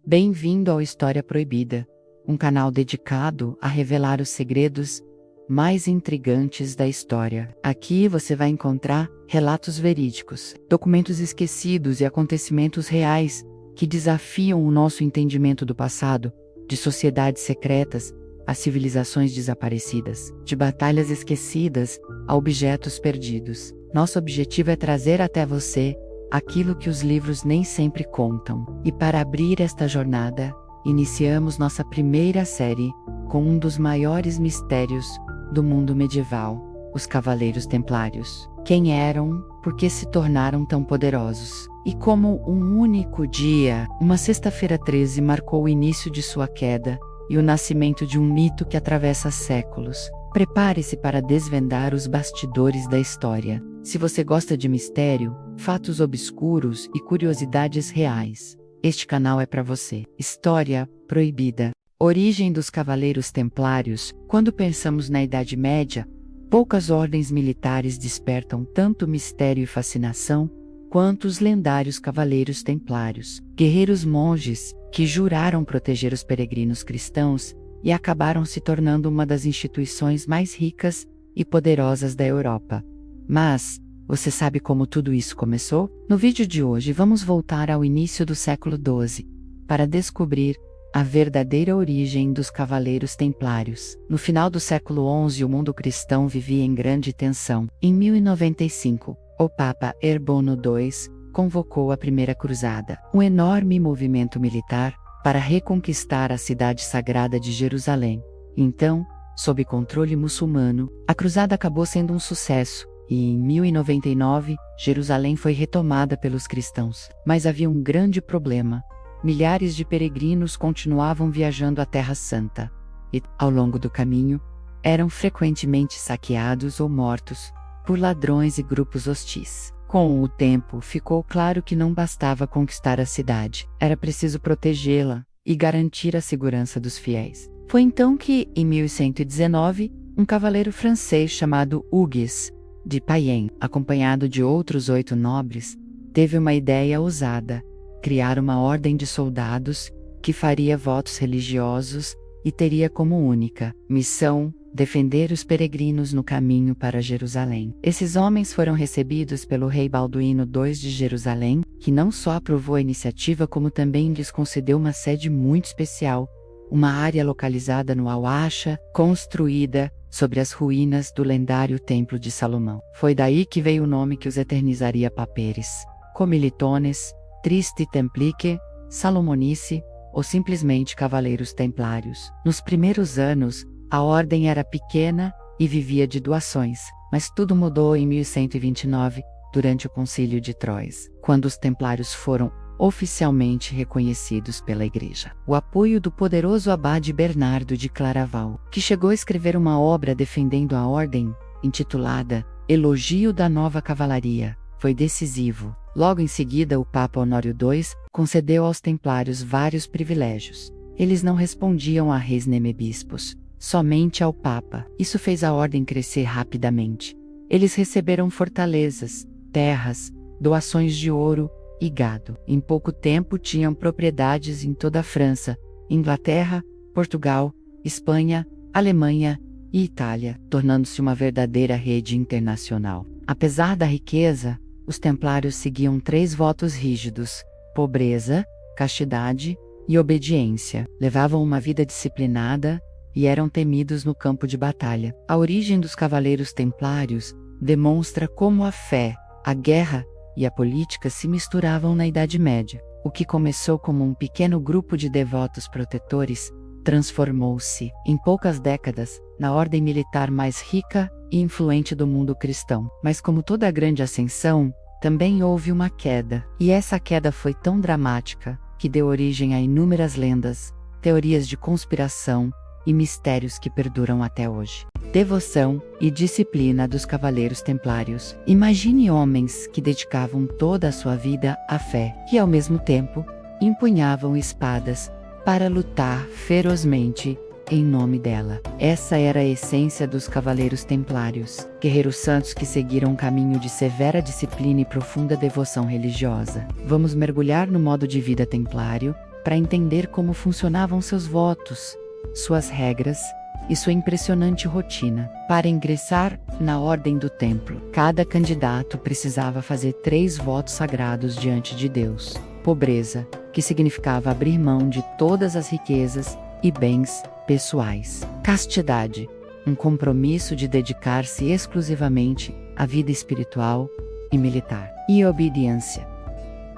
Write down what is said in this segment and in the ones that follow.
Bem-vindo ao História Proibida, um canal dedicado a revelar os segredos mais intrigantes da história. Aqui você vai encontrar relatos verídicos, documentos esquecidos e acontecimentos reais que desafiam o nosso entendimento do passado, de sociedades secretas a civilizações desaparecidas, de batalhas esquecidas a objetos perdidos. Nosso objetivo é trazer até você aquilo que os livros nem sempre contam. E para abrir esta jornada, iniciamos nossa primeira série com um dos maiores mistérios do mundo medieval, os Cavaleiros Templários. Quem eram, por que se tornaram tão poderosos? E como um único dia, uma sexta-feira 13, marcou o início de sua queda e o nascimento de um mito que atravessa séculos. Prepare-se para desvendar os bastidores da história. Se você gosta de mistério, fatos obscuros e curiosidades reais, este canal é para você. História Proibida. Origem dos Cavaleiros Templários. Quando pensamos na Idade Média, poucas ordens militares despertam tanto mistério e fascinação quanto os lendários Cavaleiros Templários. Guerreiros monges que juraram proteger os peregrinos cristãos e acabaram se tornando uma das instituições mais ricas e poderosas da Europa. Mas, você sabe como tudo isso começou? No vídeo de hoje vamos voltar ao início do século XII, para descobrir a verdadeira origem dos Cavaleiros Templários. No final do século XI, o mundo cristão vivia em grande tensão. Em 1095, o Papa Urbono II convocou a Primeira Cruzada, um enorme movimento militar para reconquistar a cidade sagrada de Jerusalém. Então, sob controle muçulmano, a cruzada acabou sendo um sucesso, e em 1099, Jerusalém foi retomada pelos cristãos. Mas havia um grande problema. Milhares de peregrinos continuavam viajando à Terra Santa, e, ao longo do caminho, eram frequentemente saqueados ou mortos por ladrões e grupos hostis. Com o tempo, ficou claro que não bastava conquistar a cidade, era preciso protegê-la e garantir a segurança dos fiéis. Foi então que, em 1119, um cavaleiro francês chamado Hugues de Payens, acompanhado de outros 8 nobres, teve uma ideia ousada: criar uma ordem de soldados que faria votos religiosos e teria como única missão defender os peregrinos no caminho para Jerusalém. Esses homens foram recebidos pelo rei Balduíno II de Jerusalém, que não só aprovou a iniciativa como também lhes concedeu uma sede muito especial, uma área localizada no Al-Acha, construída sobre as ruínas do lendário Templo de Salomão. Foi daí que veio o nome que os eternizaria paperes, Comilitones, Tristi Templice, Salomonice, ou simplesmente Cavaleiros Templários. Nos primeiros anos, a ordem era pequena e vivia de doações, mas tudo mudou em 1129, durante o Concílio de Troyes, quando os Templários foram oficialmente reconhecidos pela Igreja. O apoio do poderoso abade Bernardo de Claraval, que chegou a escrever uma obra defendendo a ordem, intitulada Elogio da Nova Cavalaria, foi decisivo. Logo em seguida, o Papa Honório II concedeu aos Templários vários privilégios. Eles não respondiam a reis nem bispos, somente ao Papa. Isso fez a ordem crescer rapidamente. Eles receberam fortalezas, terras, doações de ouro e gado. Em pouco tempo tinham propriedades em toda a França, Inglaterra, Portugal, Espanha, Alemanha e Itália, tornando-se uma verdadeira rede internacional. Apesar da riqueza, os Templários seguiam 3 votos rígidos: pobreza, castidade e obediência. Levavam uma vida disciplinada e eram temidos no campo de batalha. A origem dos Cavaleiros Templários demonstra como a fé, a guerra e a política se misturavam na Idade Média. O que começou como um pequeno grupo de devotos protetores transformou-se, em poucas décadas, na ordem militar mais rica e influente do mundo cristão. Mas como toda grande ascensão, também houve uma queda. E essa queda foi tão dramática que deu origem a inúmeras lendas, teorias de conspiração e mistérios que perduram até hoje. Devoção e disciplina dos Cavaleiros Templários. Imagine homens que dedicavam toda a sua vida à fé e, ao mesmo tempo, empunhavam espadas para lutar ferozmente em nome dela. Essa era a essência dos Cavaleiros Templários, guerreiros santos que seguiram um caminho de severa disciplina e profunda devoção religiosa. Vamos mergulhar no modo de vida templário para entender como funcionavam seus votos, suas regras e sua impressionante rotina. Para ingressar na Ordem do Templo, cada candidato precisava fazer 3 votos sagrados diante de Deus. Pobreza, que significava abrir mão de todas as riquezas e bens pessoais. Castidade, um compromisso de dedicar-se exclusivamente à vida espiritual e militar. E obediência,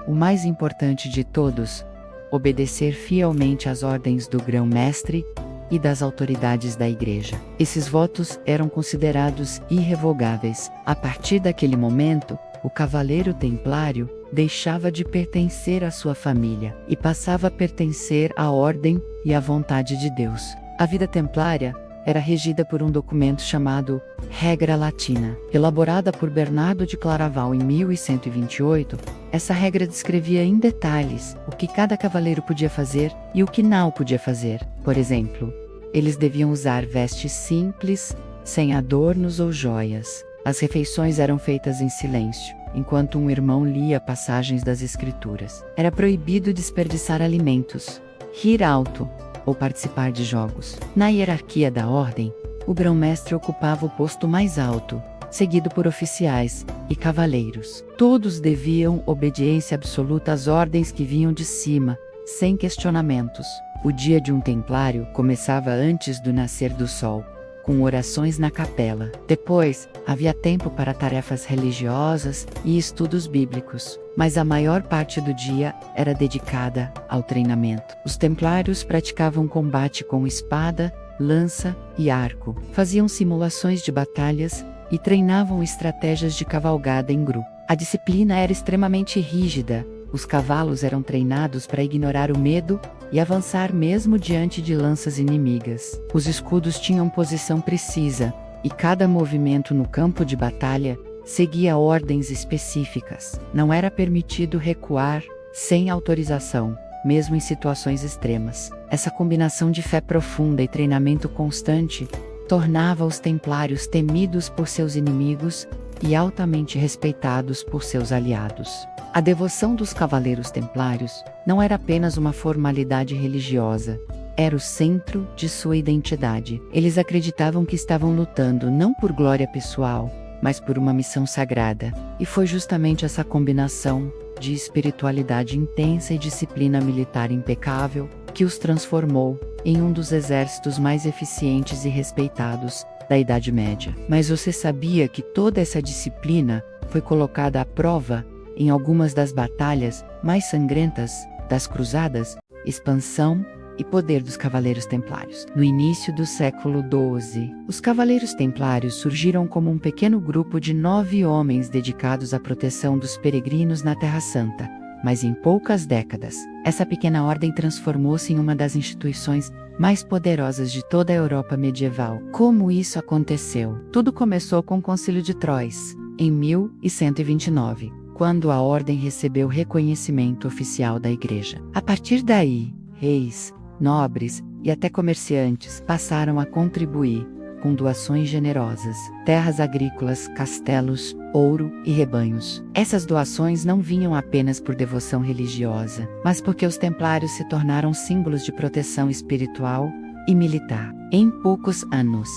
o mais importante de todos, obedecer fielmente às ordens do grão-mestre e das autoridades da igreja. Esses votos eram considerados irrevogáveis. A partir daquele momento, o cavaleiro templário deixava de pertencer à sua família e passava a pertencer à ordem e à vontade de Deus. A vida templária era regida por um documento chamado Regra Latina. Elaborada por Bernardo de Claraval em 1128, essa regra descrevia em detalhes o que cada cavaleiro podia fazer e o que não podia fazer. Por exemplo, eles deviam usar vestes simples, sem adornos ou joias. As refeições eram feitas em silêncio, enquanto um irmão lia passagens das Escrituras. Era proibido desperdiçar alimentos, rir alto ou participar de jogos. Na hierarquia da ordem, o grão-mestre ocupava o posto mais alto, seguido por oficiais e cavaleiros. Todos deviam obediência absoluta às ordens que vinham de cima, sem questionamentos. O dia de um templário começava antes do nascer do sol, com orações na capela. Depois, havia tempo para tarefas religiosas e estudos bíblicos, mas a maior parte do dia era dedicada ao treinamento. Os templários praticavam combate com espada, lança e arco, faziam simulações de batalhas e treinavam estratégias de cavalgada em grupo. A disciplina era extremamente rígida. Os cavalos eram treinados para ignorar o medo e avançar mesmo diante de lanças inimigas. Os escudos tinham posição precisa, e cada movimento no campo de batalha seguia ordens específicas. Não era permitido recuar sem autorização, mesmo em situações extremas. Essa combinação de fé profunda e treinamento constante tornava os templários temidos por seus inimigos e altamente respeitados por seus aliados. A devoção dos cavaleiros templários não era apenas uma formalidade religiosa, era o centro de sua identidade. Eles acreditavam que estavam lutando não por glória pessoal, mas por uma missão sagrada. E foi justamente essa combinação de espiritualidade intensa e disciplina militar impecável que os transformou em um dos exércitos mais eficientes e respeitados da Idade Média. Mas você sabia que toda essa disciplina foi colocada à prova em algumas das batalhas mais sangrentas das Cruzadas? Expansão e poder dos Cavaleiros Templários. No início do século XII, os Cavaleiros Templários surgiram como um pequeno grupo de 9 homens dedicados à proteção dos peregrinos na Terra Santa. Mas em poucas décadas, essa pequena ordem transformou-se em uma das instituições mais poderosas de toda a Europa medieval. Como isso aconteceu? Tudo começou com o Concílio de Troyes, em 1129, quando a ordem recebeu reconhecimento oficial da Igreja. A partir daí, reis, nobres e até comerciantes passaram a contribuir com doações generosas, terras agrícolas, castelos, ouro e rebanhos. Essas doações não vinham apenas por devoção religiosa, mas porque os templários se tornaram símbolos de proteção espiritual e militar. Em poucos anos,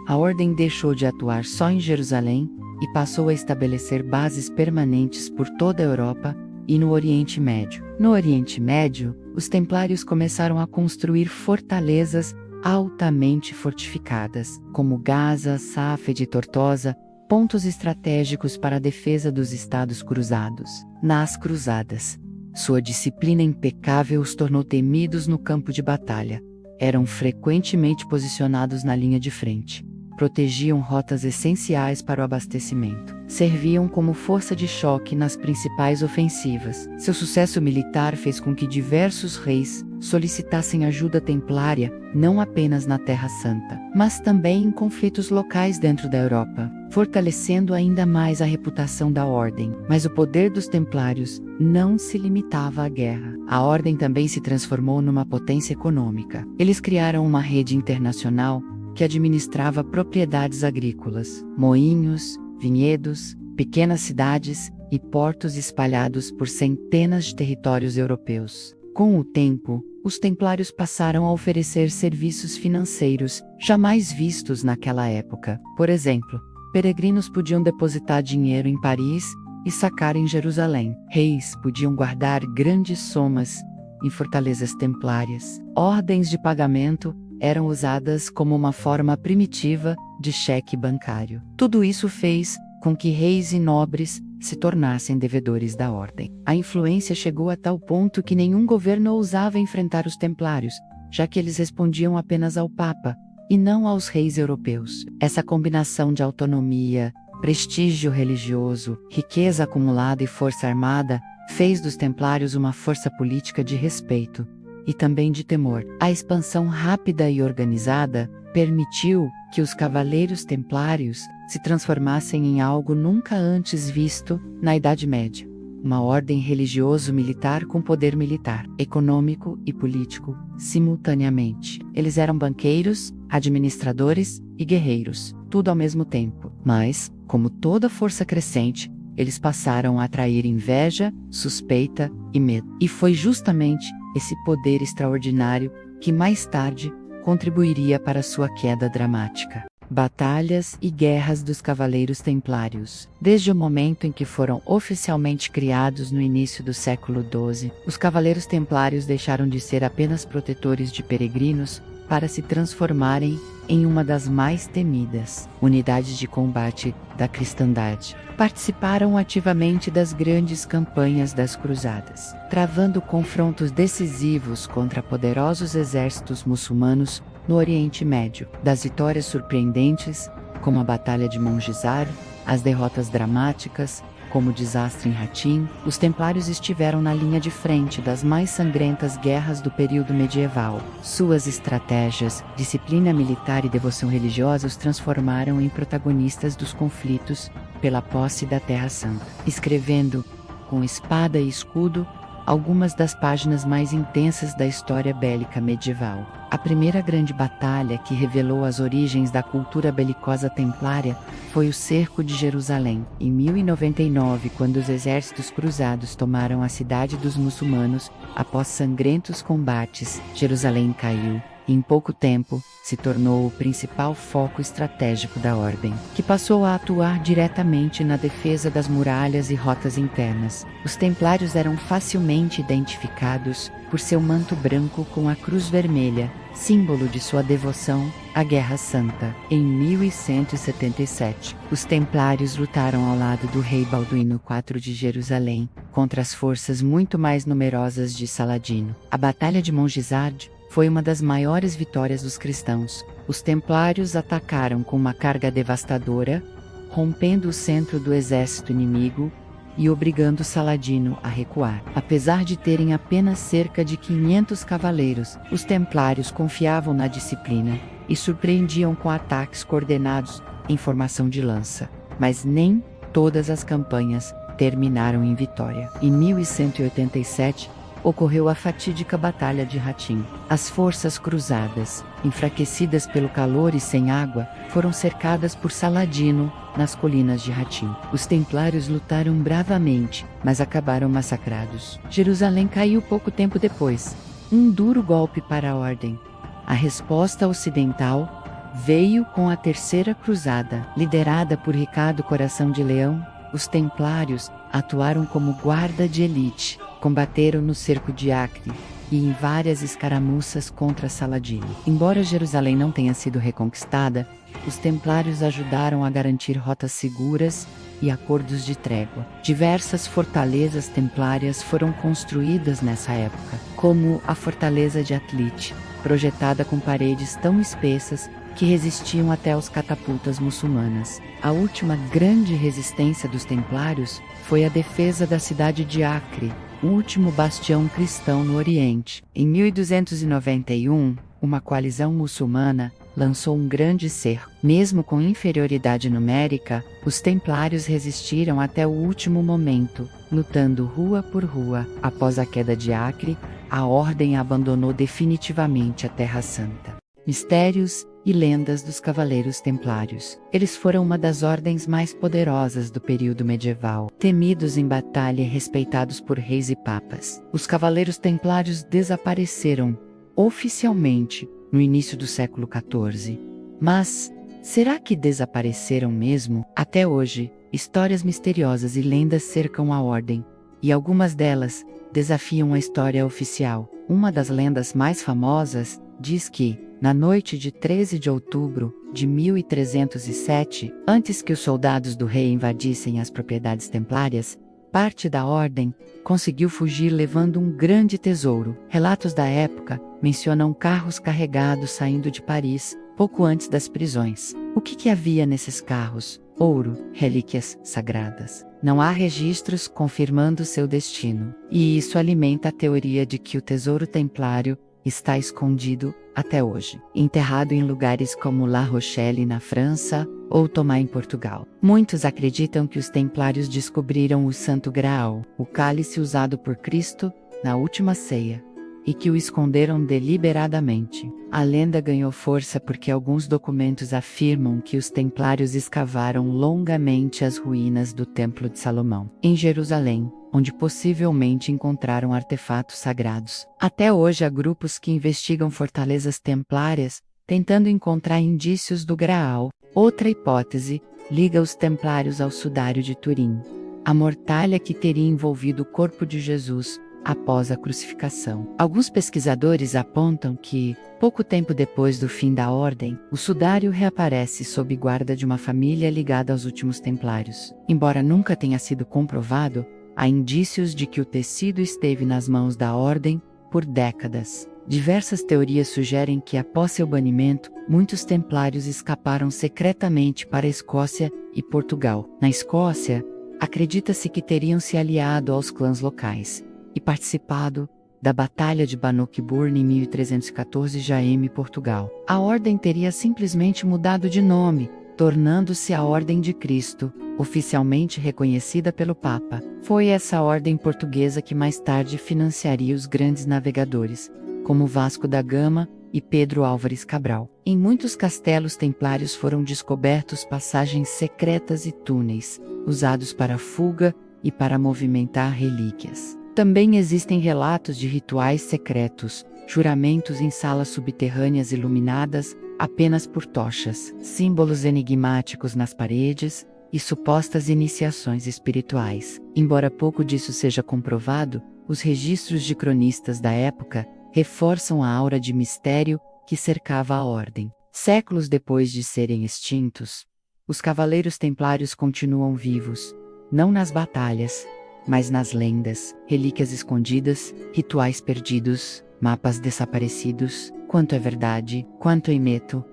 a ordem deixou de atuar só em Jerusalém e passou a estabelecer bases permanentes por toda a Europa e no Oriente Médio. No Oriente Médio, os templários começaram a construir fortalezas altamente fortificadas, como Gaza, Safed e Tortosa, pontos estratégicos para a defesa dos estados cruzados. Nas cruzadas, sua disciplina impecável os tornou temidos no campo de batalha. Eram frequentemente posicionados na linha de frente. Protegiam rotas essenciais para o abastecimento. Serviam como força de choque nas principais ofensivas. Seu sucesso militar fez com que diversos reis solicitassem ajuda templária, não apenas na Terra Santa, mas também em conflitos locais dentro da Europa, fortalecendo ainda mais a reputação da ordem. Mas o poder dos templários não se limitava à guerra. A ordem também se transformou numa potência econômica. Eles criaram uma rede internacional que administrava propriedades agrícolas, moinhos, vinhedos, pequenas cidades e portos espalhados por centenas de territórios europeus. Com o tempo, os templários passaram a oferecer serviços financeiros jamais vistos naquela época. Por exemplo, peregrinos podiam depositar dinheiro em Paris e sacar em Jerusalém. Reis podiam guardar grandes somas em fortalezas templárias. Ordens de pagamento eram usadas como uma forma primitiva de cheque bancário. Tudo isso fez com que reis e nobres se tornassem devedores da ordem. A influência chegou a tal ponto que nenhum governo ousava enfrentar os templários, já que eles respondiam apenas ao Papa e não aos reis europeus. Essa combinação de autonomia, prestígio religioso, riqueza acumulada e força armada fez dos templários uma força política de respeito e também de temor. A expansão rápida e organizada permitiu que os cavaleiros templários se transformassem em algo nunca antes visto na Idade Média. Uma ordem religioso-militar com poder militar, econômico e político, simultaneamente. Eles eram banqueiros, administradores e guerreiros, tudo ao mesmo tempo. Mas, como toda força crescente, eles passaram a atrair inveja, suspeita e medo. E foi justamente esse poder extraordinário que mais tarde contribuiria para sua queda dramática. Batalhas e guerras dos Cavaleiros Templários. Desde o momento em que foram oficialmente criados no início do século XII, os Cavaleiros Templários deixaram de ser apenas protetores de peregrinos para se transformarem em uma das mais temidas unidades de combate da cristandade. Participaram ativamente das grandes campanhas das Cruzadas, travando confrontos decisivos contra poderosos exércitos muçulmanos no Oriente Médio. Das vitórias surpreendentes, como a Batalha de Mongisar, as derrotas dramáticas, como o desastre em Hattin, os templários estiveram na linha de frente das mais sangrentas guerras do período medieval. Suas estratégias, disciplina militar e devoção religiosa os transformaram em protagonistas dos conflitos pela posse da Terra Santa, escrevendo, com espada e escudo, algumas das páginas mais intensas da história bélica medieval. A primeira grande batalha que revelou as origens da cultura belicosa templária foi o Cerco de Jerusalém, em 1099, quando os exércitos cruzados tomaram a cidade dos muçulmanos. Após sangrentos combates, Jerusalém caiu e em pouco tempo se tornou o principal foco estratégico da ordem, que passou a atuar diretamente na defesa das muralhas e rotas internas. Os templários eram facilmente identificados por seu manto branco com a cruz vermelha, símbolo de sua devoção à Guerra Santa. Em 1177, os templários lutaram ao lado do rei Balduíno IV de Jerusalém, contra as forças muito mais numerosas de Saladino. A Batalha de Mongisard foi uma das maiores vitórias dos cristãos. Os templários atacaram com uma carga devastadora, rompendo o centro do exército inimigo e obrigando Saladino a recuar. Apesar de terem apenas cerca de 500 cavaleiros, os templários confiavam na disciplina e surpreendiam com ataques coordenados em formação de lança. Mas nem todas as campanhas terminaram em vitória. Em 1187, ocorreu a fatídica Batalha de Hattin. As forças cruzadas, enfraquecidas pelo calor e sem água, foram cercadas por Saladino nas colinas de Hattin. Os templários lutaram bravamente, mas acabaram massacrados. Jerusalém caiu pouco tempo depois. Um duro golpe para a ordem. A resposta ocidental veio com a Terceira Cruzada. Liderada por Ricardo Coração de Leão, os templários atuaram como guarda de elite. Combateram no cerco de Acre e em várias escaramuças contra Saladino. Embora Jerusalém não tenha sido reconquistada, os templários ajudaram a garantir rotas seguras e acordos de trégua. Diversas fortalezas templárias foram construídas nessa época, como a Fortaleza de Atlite, projetada com paredes tão espessas que resistiam até aos catapultas muçulmanas. A última grande resistência dos templários foi a defesa da cidade de Acre, o último bastião cristão no Oriente. Em 1291, uma coalizão muçulmana lançou um grande cerco. Mesmo com inferioridade numérica, os templários resistiram até o último momento, lutando rua por rua. Após a queda de Acre, a ordem abandonou definitivamente a Terra Santa. Mistérios e lendas dos Cavaleiros Templários. Eles foram uma das ordens mais poderosas do período medieval, temidos em batalha e respeitados por reis e papas. Os Cavaleiros Templários desapareceram, oficialmente, no início do século XIV. Mas, será que desapareceram mesmo? Até hoje, histórias misteriosas e lendas cercam a ordem, e algumas delas desafiam a história oficial. Uma das lendas mais famosas diz que, na noite de 13 de outubro de 1307, antes que os soldados do rei invadissem as propriedades templárias, parte da ordem conseguiu fugir levando um grande tesouro. Relatos da época mencionam carros carregados saindo de Paris, pouco antes das prisões. O que havia nesses carros? Ouro, relíquias sagradas. Não há registros confirmando seu destino, e isso alimenta a teoria de que o tesouro templário está escondido até hoje, enterrado em lugares como La Rochelle na França ou Tomar em Portugal. Muitos acreditam que os templários descobriram o Santo Graal, o cálice usado por Cristo na última ceia, e que o esconderam deliberadamente. A lenda ganhou força porque alguns documentos afirmam que os templários escavaram longamente as ruínas do Templo de Salomão, em Jerusalém, onde possivelmente encontraram artefatos sagrados. Até hoje há grupos que investigam fortalezas templárias, tentando encontrar indícios do Graal. Outra hipótese liga os templários ao sudário de Turim, a mortalha que teria envolvido o corpo de Jesus após a crucificação. Alguns pesquisadores apontam que, pouco tempo depois do fim da ordem, o sudário reaparece sob guarda de uma família ligada aos últimos templários. Embora nunca tenha sido comprovado, há indícios de que o tecido esteve nas mãos da ordem por décadas. Diversas teorias sugerem que, após seu banimento, muitos templários escaparam secretamente para a Escócia e Portugal. Na Escócia, acredita-se que teriam se aliado aos clãs locais e participado da Batalha de Bannockburn em 1314 já em Portugal. A ordem teria simplesmente mudado de nome, tornando-se a Ordem de Cristo, oficialmente reconhecida pelo Papa. Foi essa ordem portuguesa que mais tarde financiaria os grandes navegadores, como Vasco da Gama e Pedro Álvares Cabral. Em muitos castelos templários foram descobertos passagens secretas e túneis, usados para fuga e para movimentar relíquias. Também existem relatos de rituais secretos, juramentos em salas subterrâneas iluminadas apenas por tochas, símbolos enigmáticos nas paredes e supostas iniciações espirituais. Embora pouco disso seja comprovado, os registros de cronistas da época reforçam a aura de mistério que cercava a ordem. Séculos depois de serem extintos, os Cavaleiros Templários continuam vivos, não nas batalhas, mas nas lendas, relíquias escondidas, rituais perdidos, mapas desaparecidos. Quanto é verdade, quanto é mito,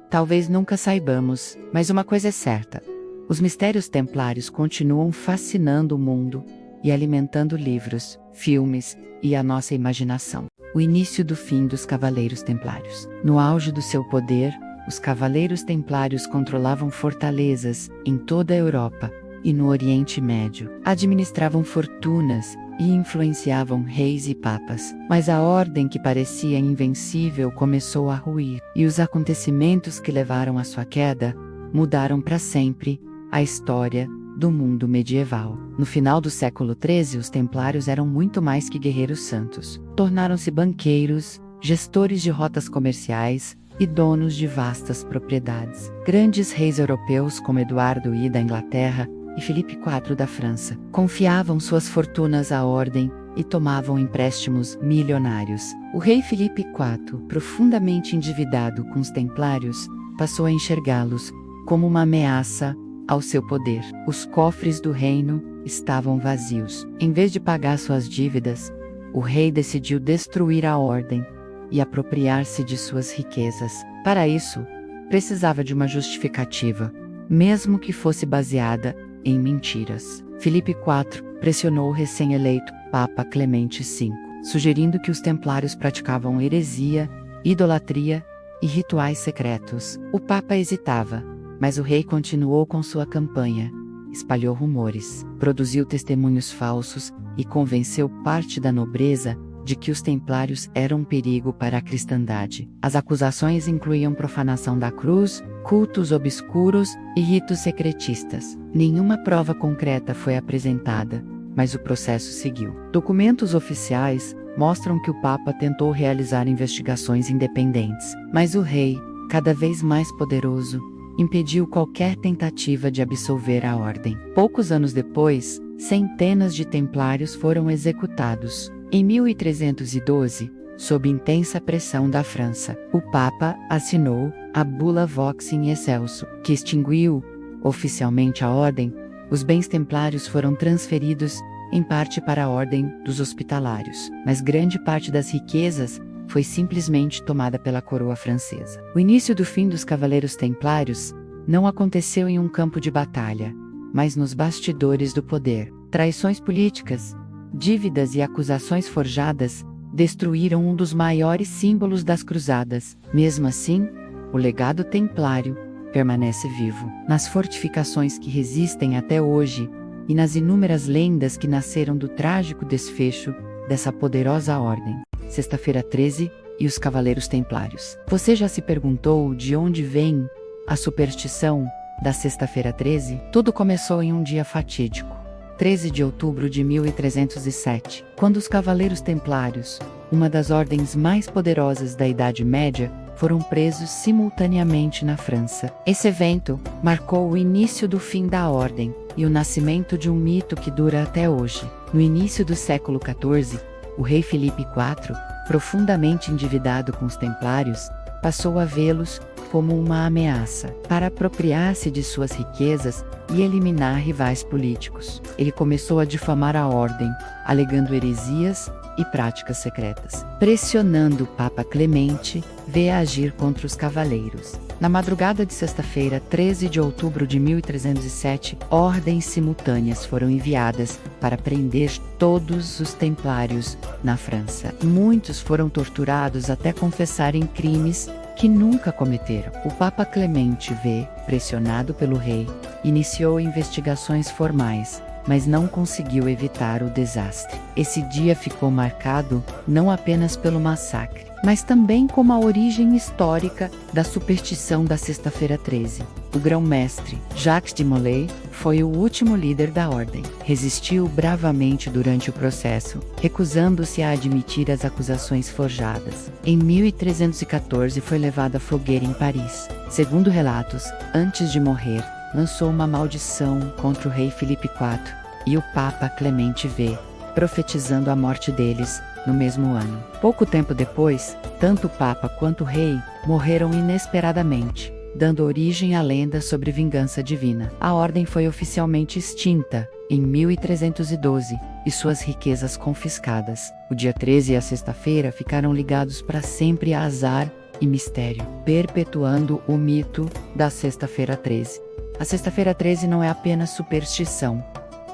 talvez nunca saibamos, mas uma coisa é certa: os mistérios templários continuam fascinando o mundo e alimentando livros, filmes e a nossa imaginação. O início do fim dos Cavaleiros Templários. No auge do seu poder, os Cavaleiros Templários controlavam fortalezas em toda a Europa e no Oriente Médio. Administravam fortunas e influenciavam reis e papas. Mas a ordem que parecia invencível começou a ruir, e os acontecimentos que levaram à sua queda mudaram para sempre a história do mundo medieval. No final do século XIII, os templários eram muito mais que guerreiros santos. Tornaram-se banqueiros, gestores de rotas comerciais e donos de vastas propriedades. Grandes reis europeus como Eduardo I da Inglaterra e Filipe IV da França confiavam suas fortunas à ordem e tomavam empréstimos milionários. O rei Filipe IV, profundamente endividado com os templários, passou a enxergá-los como uma ameaça ao seu poder. Os cofres do reino estavam vazios. Em vez de pagar suas dívidas, o rei decidiu destruir a ordem e apropriar-se de suas riquezas. Para isso, precisava de uma justificativa, mesmo que fosse baseada em mentiras. Filipe IV pressionou o recém-eleito Papa Clemente V, sugerindo que os templários praticavam heresia, idolatria e rituais secretos. O Papa hesitava, mas o rei continuou com sua campanha. Espalhou rumores, produziu testemunhos falsos e convenceu parte da nobreza de que os templários eram um perigo para a cristandade. As acusações incluíam profanação da cruz, cultos obscuros e ritos secretistas. Nenhuma prova concreta foi apresentada, mas o processo seguiu. Documentos oficiais mostram que o Papa tentou realizar investigações independentes, mas o rei, cada vez mais poderoso, impediu qualquer tentativa de absolver a ordem. Poucos anos depois, centenas de templários foram executados. Em 1312, sob intensa pressão da França, o Papa assinou a Bula Vox in Excelso, que extinguiu oficialmente a ordem. Os bens templários foram transferidos, em parte para a ordem dos hospitalários, mas grande parte das riquezas foi simplesmente tomada pela coroa francesa. O início do fim dos Cavaleiros Templários não aconteceu em um campo de batalha, mas nos bastidores do poder. Traições políticas, dívidas e acusações forjadas destruíram um dos maiores símbolos das cruzadas. Mesmo assim, o legado templário permanece vivo nas fortificações que resistem até hoje e nas inúmeras lendas que nasceram do trágico desfecho dessa poderosa ordem. Sexta-feira 13 e os Cavaleiros Templários. Você já se perguntou de onde vem a superstição da Sexta-feira 13? Tudo começou em um dia fatídico, 13 de outubro de 1307, quando os Cavaleiros Templários, uma das ordens mais poderosas da Idade Média, foram presos simultaneamente na França. Esse evento marcou o início do fim da ordem e o nascimento de um mito que dura até hoje. No início do século XIV, o rei Filipe IV, profundamente endividado com os templários, passou a vê-los como uma ameaça para apropriar-se de suas riquezas e eliminar rivais políticos. Ele começou a difamar a ordem, alegando heresias e práticas secretas, pressionando o Papa Clemente V a agir contra os cavaleiros. Na madrugada de sexta-feira, 13 de outubro de 1307, ordens simultâneas foram enviadas para prender todos os templários na França. Muitos foram torturados até confessarem crimes que nunca cometeram. O Papa Clemente V, pressionado pelo rei, iniciou investigações formais, mas não conseguiu evitar o desastre. Esse dia ficou marcado não apenas pelo massacre, mas também como a origem histórica da superstição da Sexta-feira 13. O grão-mestre, Jacques de Molay, foi o último líder da ordem. Resistiu bravamente durante o processo, recusando-se a admitir as acusações forjadas. Em 1314 foi levado à fogueira em Paris. Segundo relatos, antes de morrer, lançou uma maldição contra o rei Filipe IV e o Papa Clemente V, profetizando a morte deles no mesmo ano. Pouco tempo depois, tanto o Papa quanto o rei morreram inesperadamente, dando origem à lenda sobre vingança divina. A ordem foi oficialmente extinta em 1312 e suas riquezas confiscadas. O dia 13 e a sexta-feira ficaram ligados para sempre a azar e mistério, perpetuando o mito da Sexta-feira 13. A Sexta-feira 13 não é apenas superstição,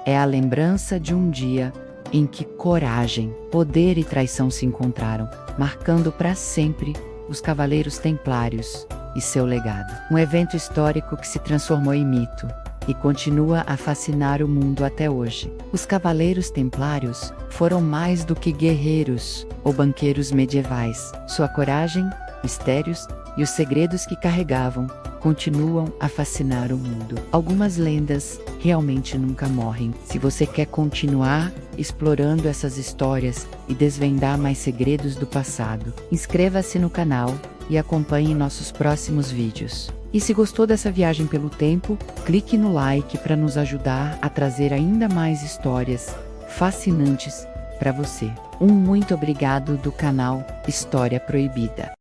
é a lembrança de um dia em que coragem, poder e traição se encontraram, marcando para sempre os Cavaleiros Templários e seu legado. Um evento histórico que se transformou em mito e continua a fascinar o mundo até hoje. Os Cavaleiros Templários foram mais do que guerreiros ou banqueiros medievais. Sua coragem, mistérios e os segredos que carregavam continuam a fascinar o mundo. Algumas lendas realmente nunca morrem. Se você quer continuar explorando essas histórias e desvendar mais segredos do passado, inscreva-se no canal e acompanhe nossos próximos vídeos. E se gostou dessa viagem pelo tempo, clique no like para nos ajudar a trazer ainda mais histórias fascinantes para você. Um muito obrigado do canal História Proibida.